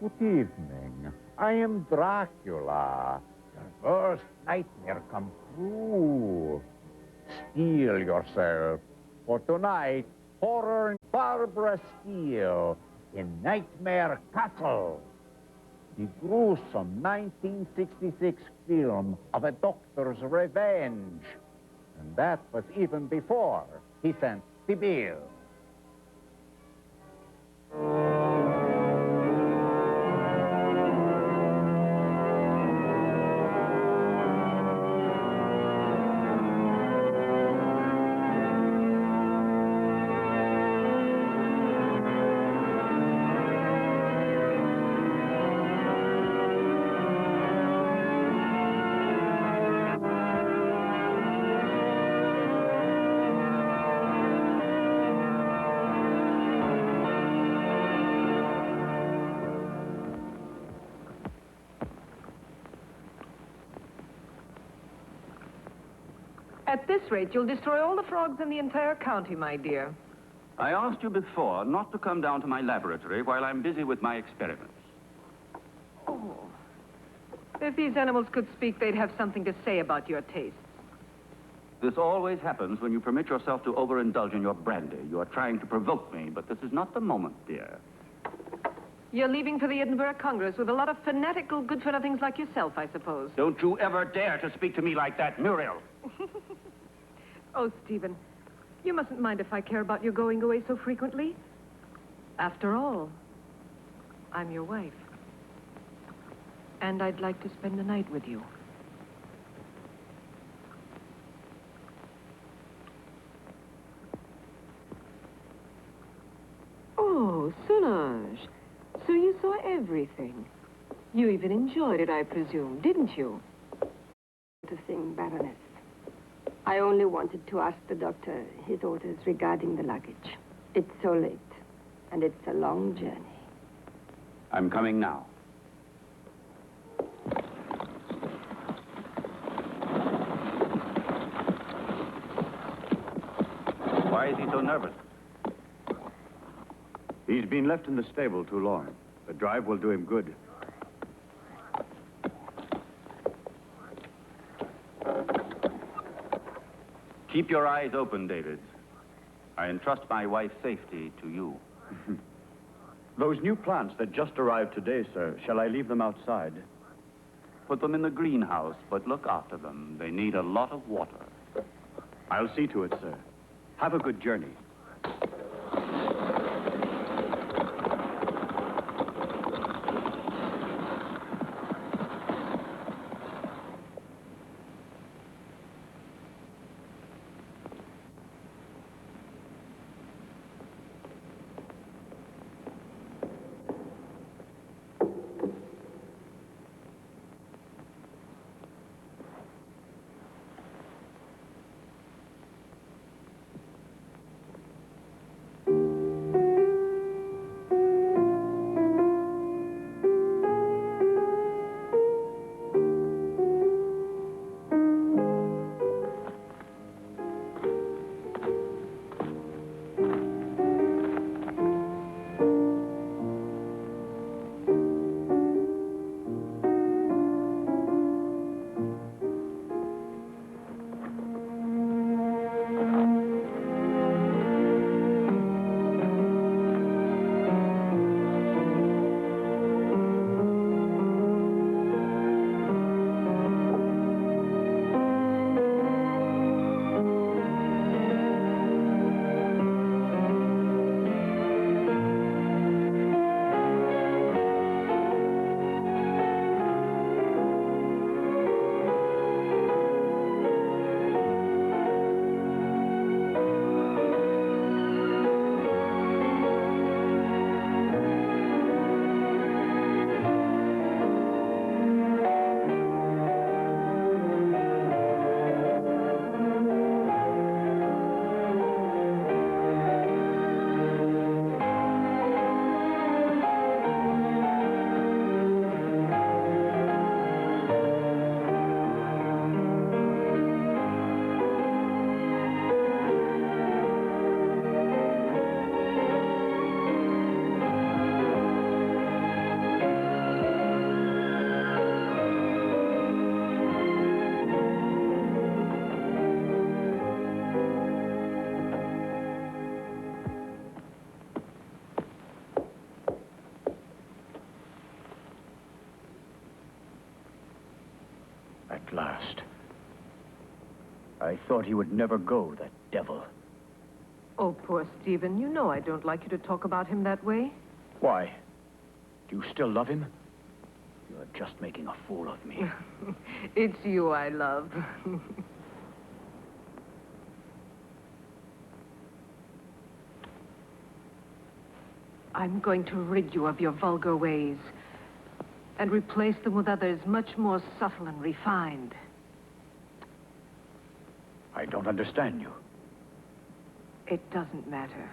Good evening. I am Dracula. Your worst nightmare come true. Steel yourself. For tonight, horror and Barbara Steele in Nightmare Castle. The gruesome 1966 film of a doctor's revenge. And that was even before he sent the bill. At this rate, you'll destroy all the frogs in the entire county, my dear. I asked you before not to come down to my laboratory while I'm busy with my experiments. Oh. If these animals could speak, they'd have something to say about your tastes. This always happens when you permit yourself to overindulge in your brandy. You are trying to provoke me, but this is not the moment, dear. You're leaving for the Edinburgh Congress with a lot of fanatical good-for-nothings like yourself, I suppose. Don't you ever dare to speak to me like that, Muriel. Oh, Stephen, you mustn't mind if I care about your going away so frequently. After all, I'm your wife. And I'd like to spend the night with you. Oh, Solange. So you saw everything. You even enjoyed it, I presume, didn't you? The thing, Baroness. I only wanted to ask the doctor his orders regarding the luggage. It's so late, and it's a long journey. I'm coming now. Why is he so nervous? He's been left in the stable too long. The drive will do him good. Keep your eyes open, David. I entrust my wife's safety to you. Those new plants that just arrived today, sir, shall I leave them outside? Put them in the greenhouse, but look after them. They need a lot of water. I'll see to it, sir. Have a good journey. At last. I thought he would never go, that devil. Oh, poor Stephen. You know I don't like you to talk about him that way. Why? Do you still love him? You're just making a fool of me. It's you I love. I'm going to rid you of your vulgar ways and replace them with others much more subtle and refined. I don't understand you. It doesn't matter.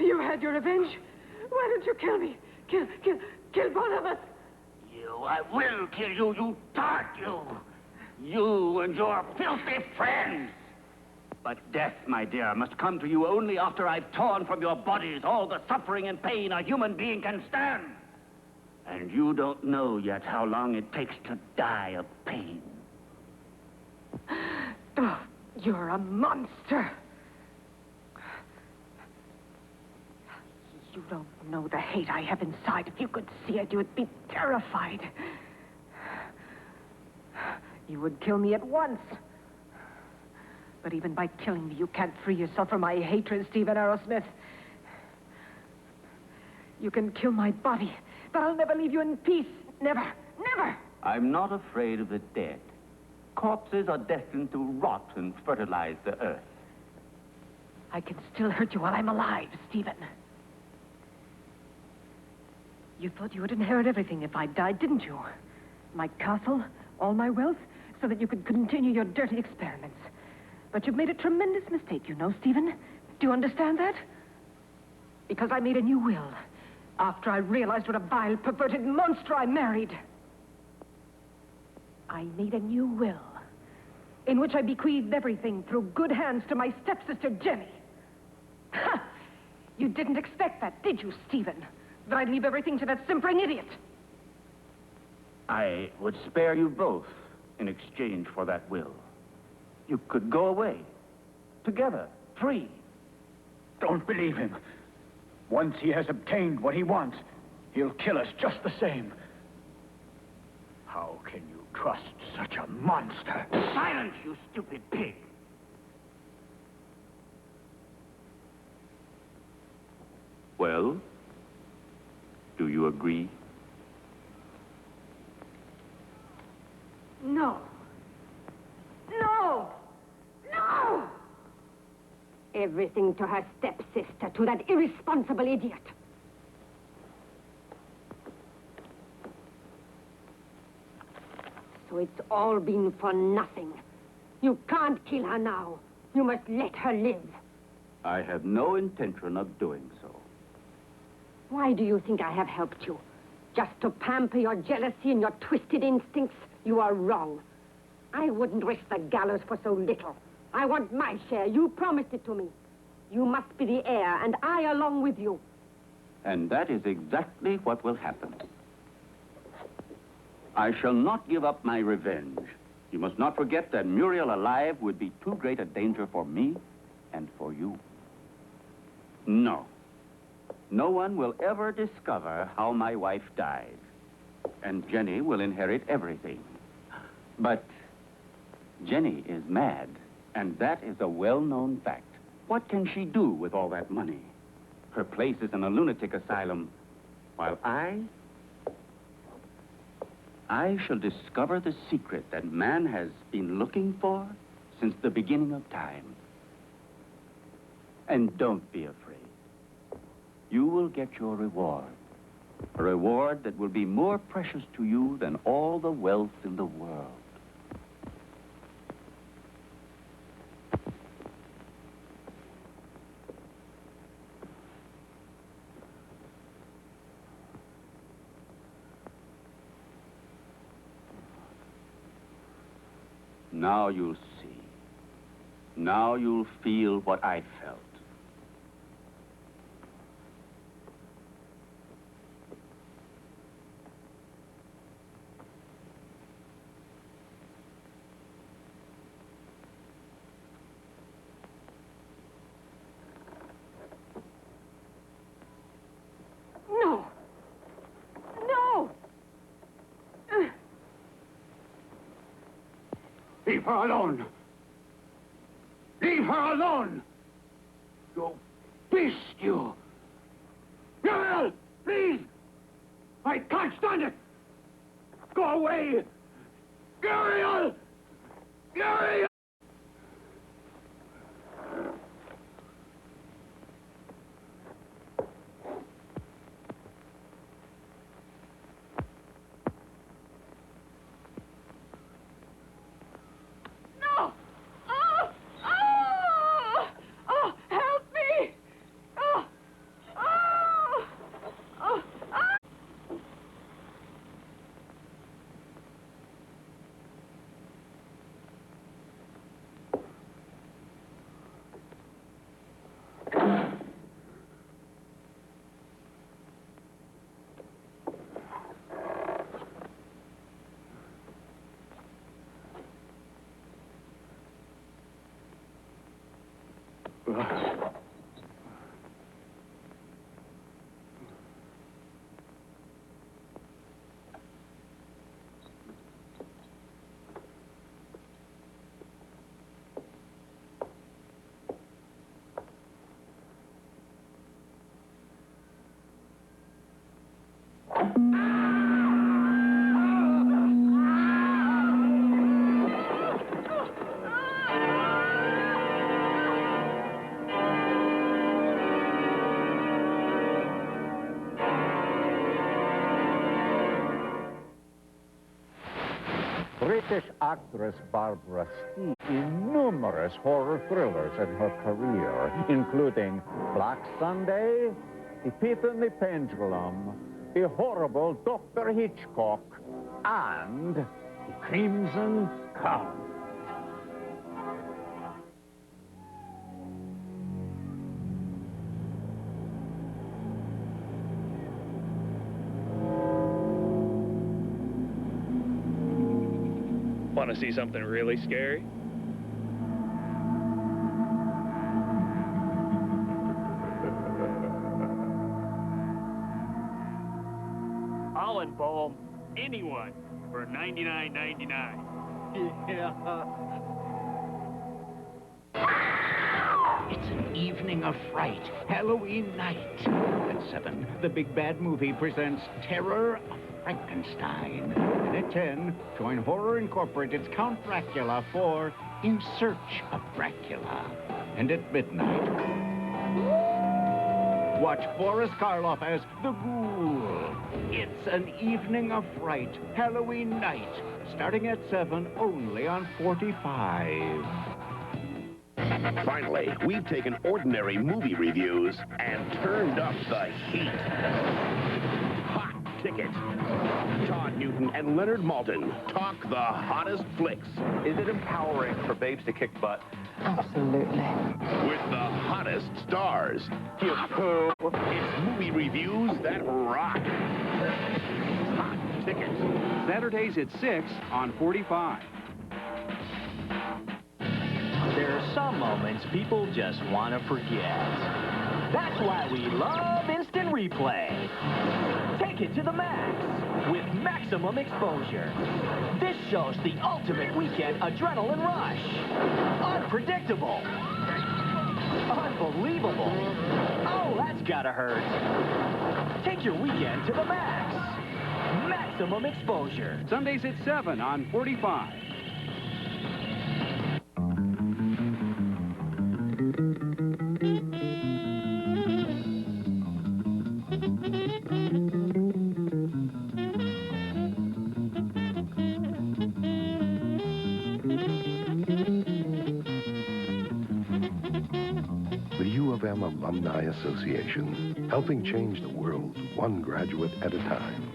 You had your revenge? Why didn't you kill me? Kill both of us. I will kill you, you tart, you. You and your filthy friends. But death, my dear, must come to you only after I've torn from your bodies all the suffering and pain a human being can stand. And you don't know yet how long it takes to die of pain. Oh, you're a monster. You don't know the hate I have inside. If you could see it, you would be terrified. You would kill me at once. But even by killing me, you can't free yourself from my hatred, Stephen Arrowsmith. You can kill my body, but I'll never leave you in peace. Never, never. I'm not afraid of the dead. Corpses are destined to rot and fertilize the earth. I can still hurt you while I'm alive, Stephen. You thought you would inherit everything if I died, didn't you? My castle, all my wealth, so that you could continue your dirty experiments. But you've made a tremendous mistake, you know, Stephen. Do you understand that? Because I made a new will after I realized what a vile, perverted monster I married. I made a new will in which I bequeathed everything through good hands to my stepsister, Jenny. Ha! You didn't expect that, did you, Stephen? That I'd leave everything to that simpering idiot. I would spare you both in exchange for that will. You could go away, together, free. Don't believe him. Once he has obtained what he wants, he'll kill us just the same. How can you trust such a monster? Silence, you stupid pig! Well, do you agree? No. No! No! Everything to her stepsister, to that irresponsible idiot. So it's all been for nothing. You can't kill her now. You must let her live. I have no intention of doing so. Why do you think I have helped you? Just to pamper your jealousy and your twisted instincts? You are wrong. I wouldn't risk the gallows for so little. I want my share. You promised it to me. You must be the heir, and I along with you. And that is exactly what will happen. I shall not give up my revenge. You must not forget that Muriel alive would be too great a danger for me and for you. No. No one will ever discover how my wife died. And Jenny will inherit everything. But Jenny is mad, and that is a well-known fact. What can she do with all that money? Her place is in a lunatic asylum, while I shall discover the secret that man has been looking for since the beginning of time. And don't be afraid. You will get your reward. A reward that will be more precious to you than all the wealth in the world. Now you'll see. Now you'll feel what I felt. No. No. Leave her alone! Leave her alone! You beast, you! Muriel, please! I can't stand it! Go away! Muriel! Muriel! British actress Barbara Steele in numerous horror thrillers in her career, including Black Sunday, Epiphany Pendulum, The Horrible Dr. Hitchcock, and The Crimson Count. Want to see something really scary? I'll embalm anyone for $99.99. Yeah. It's an evening of fright, Halloween night. At 7, the Big Bad Movie presents Terror of Frankenstein. And at 10, join Horror Incorporated's Count Dracula for In Search of Dracula. And at midnight, watch Boris Karloff as the Ghoul. It's an evening of fright, Halloween night, starting at 7 only on 45. Finally, we've taken ordinary movie reviews and turned up the heat. Hot Ticket. Todd Newton and Leonard Maltin talk the hottest flicks. Is it empowering for babes to kick butt? Absolutely. With the hottest stars. It's movie reviews that rock. Hot Ticket. Saturdays at 6 on 45. There are some moments people just want to forget. That's why we love Instant Replay. Take it to the max with maximum exposure. This show's the ultimate weekend adrenaline rush. Unpredictable. Unbelievable. Oh, that's gotta hurt. Take your weekend to the max. Maximum exposure. Sundays at 7 on 45. The U of M Alumni Association, helping change the world one graduate at a time.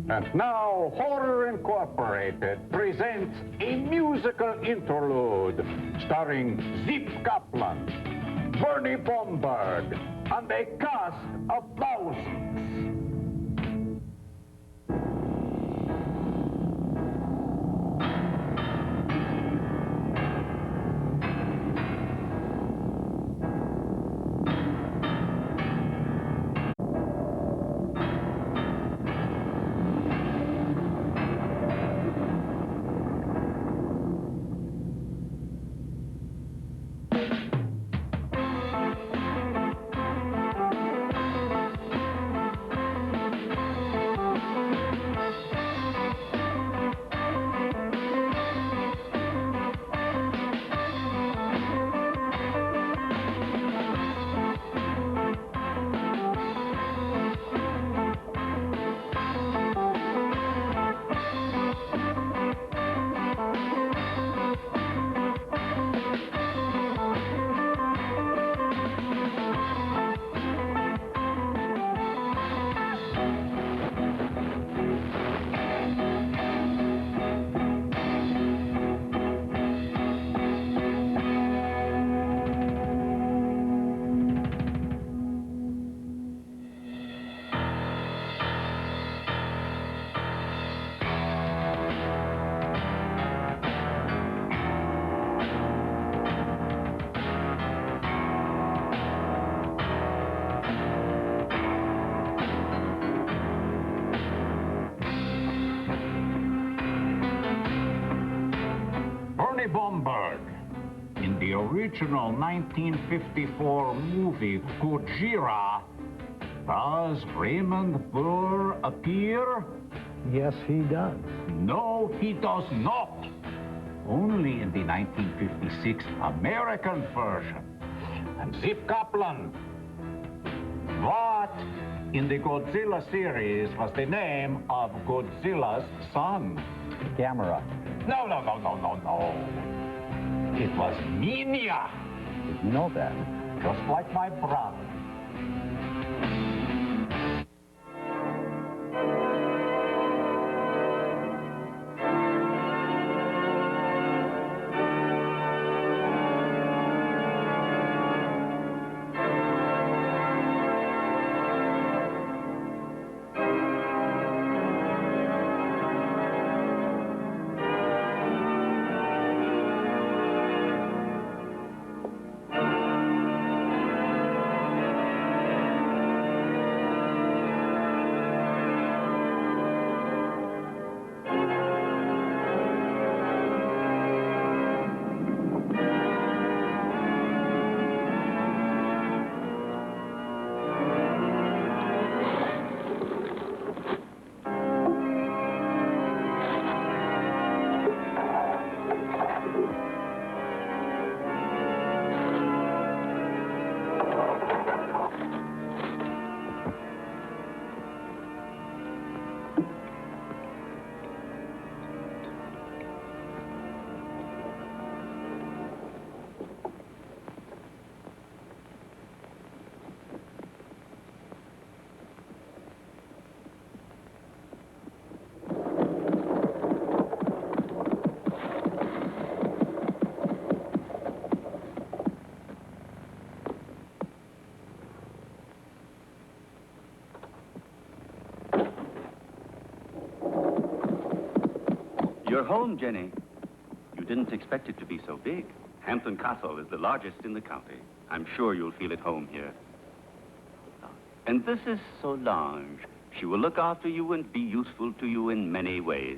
And now, Horror Incorporated presents a musical interlude starring Zip Kaplan, Bernie Bomberg, and a cast of thousands. Bomberg. In the original 1954 movie Gojira, does Raymond Burr appear? Yes, he does. No, he does not. Only in the 1956 American version. And Zip Kaplan. What in the Godzilla series was the name of Godzilla's son? Gamera. No. It was Minya. Did you know that? Just like my brother. You're home, Jenny. You didn't expect it to be so big. Hampton Castle is the largest in the county. I'm sure you'll feel at home here. And this is Solange. She will look after you and be useful to you in many ways.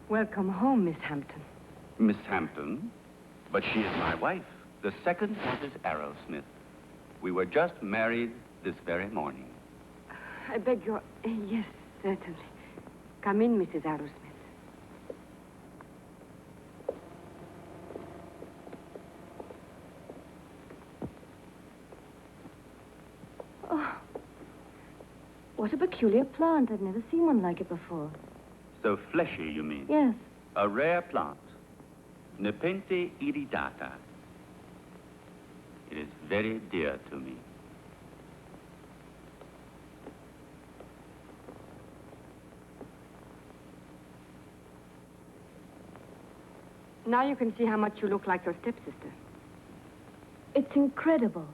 Welcome home, Miss Hampton. Miss Hampton? But she is my wife, the second Mrs. Arrowsmith. We were just married this very morning. I beg your... Yes, certainly. Come in, Mrs. Arrowsmith. Oh, what a peculiar plant. I've never seen one like it before. So fleshy, you mean? Yes. A rare plant. Nepenthe iridata. It is very dear to me. Now you can see how much you look like your stepsister. It's incredible.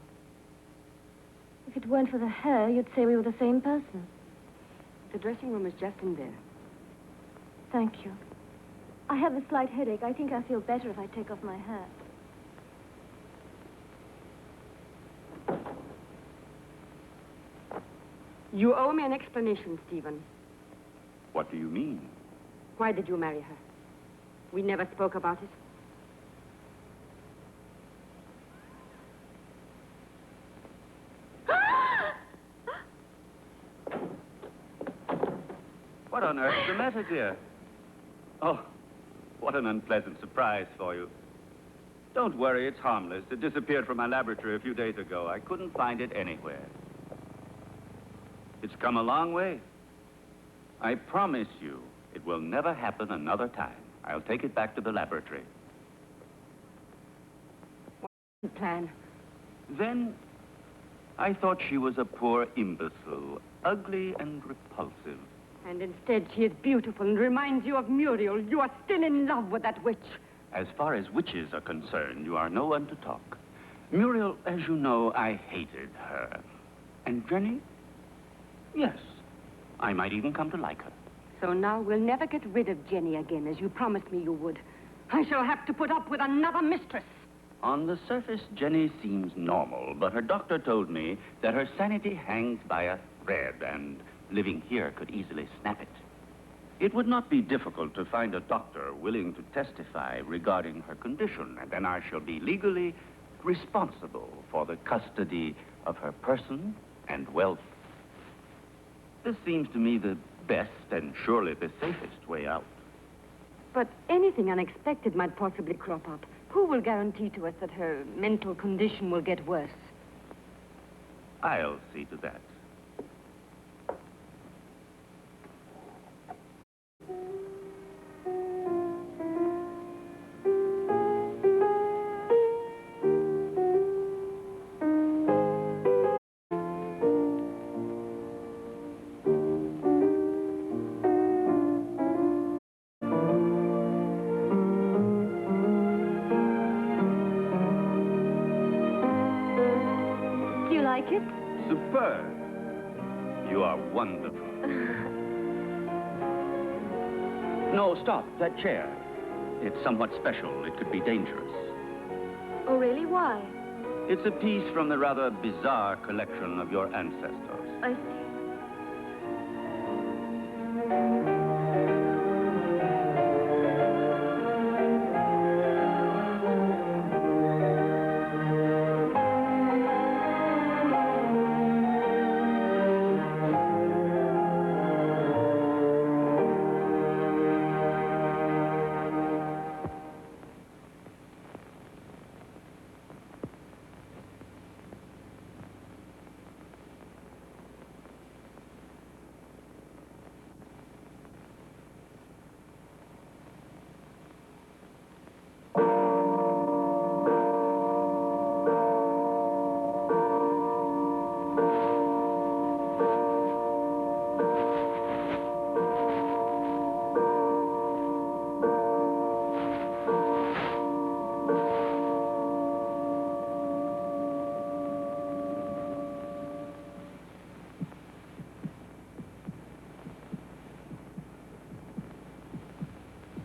If it weren't for the hair, you'd say we were the same person. The dressing room is just in there. Thank you. I have a slight headache. I think I feel better if I take off my hat. You owe me an explanation, Stephen. What do you mean? Why did you marry her? We never spoke about it. What on earth's the matter, dear? Oh, what an unpleasant surprise for you. Don't worry, it's harmless. It disappeared from my laboratory a few days ago. I couldn't find it anywhere. It's come a long way. I promise you, it will never happen another time. I'll take it back to the laboratory. What's the plan? Then, I thought she was a poor imbecile, ugly and repulsive. And instead, she is beautiful and reminds you of Muriel. You are still in love with that witch. As far as witches are concerned, you are no one to talk. Muriel, as you know, I hated her. And Jenny? Yes, I might even come to like her. So now we'll never get rid of Jenny again, as you promised me you would. I shall have to put up with another mistress. On the surface, Jenny seems normal, but her doctor told me that her sanity hangs by a thread, and living here could easily snap it. It would not be difficult to find a doctor willing to testify regarding her condition, and then I shall be legally responsible for the custody of her person and wealth. This seems to me the best and surely the safest way out. But anything unexpected might possibly crop up. Who will guarantee to us that her mental condition will get worse? I'll see to that. Superb. You are wonderful. No, stop. That chair. It's somewhat special. It could be dangerous. Oh, really? Why? It's a piece from the rather bizarre collection of your ancestors. I see.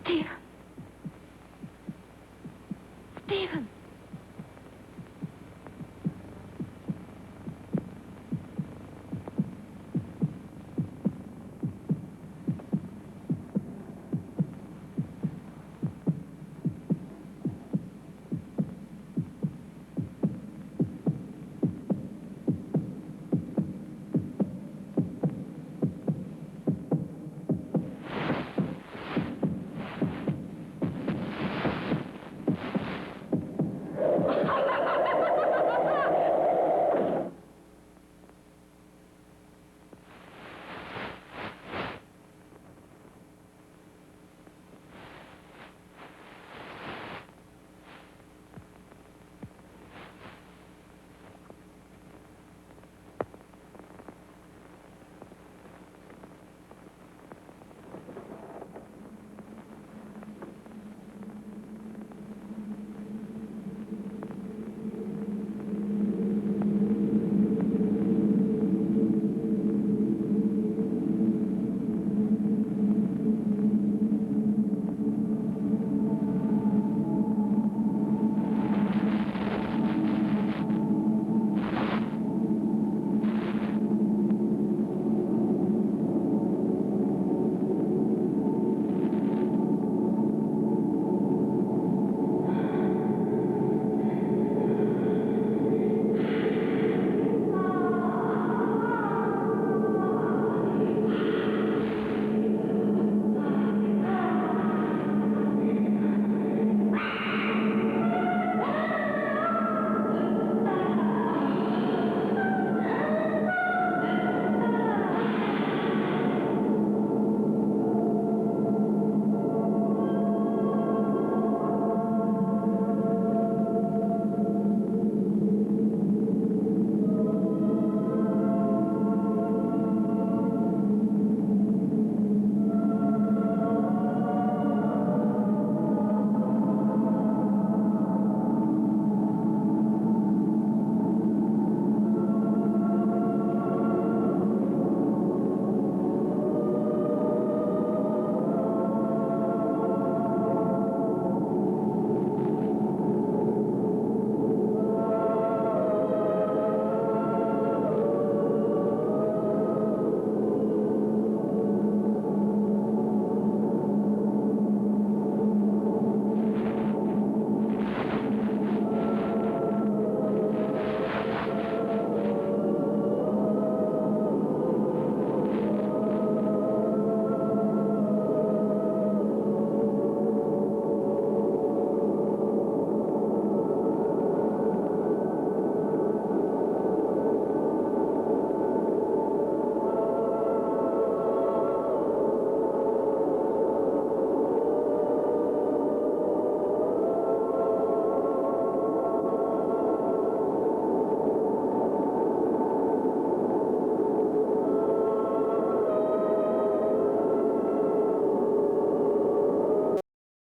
Steve.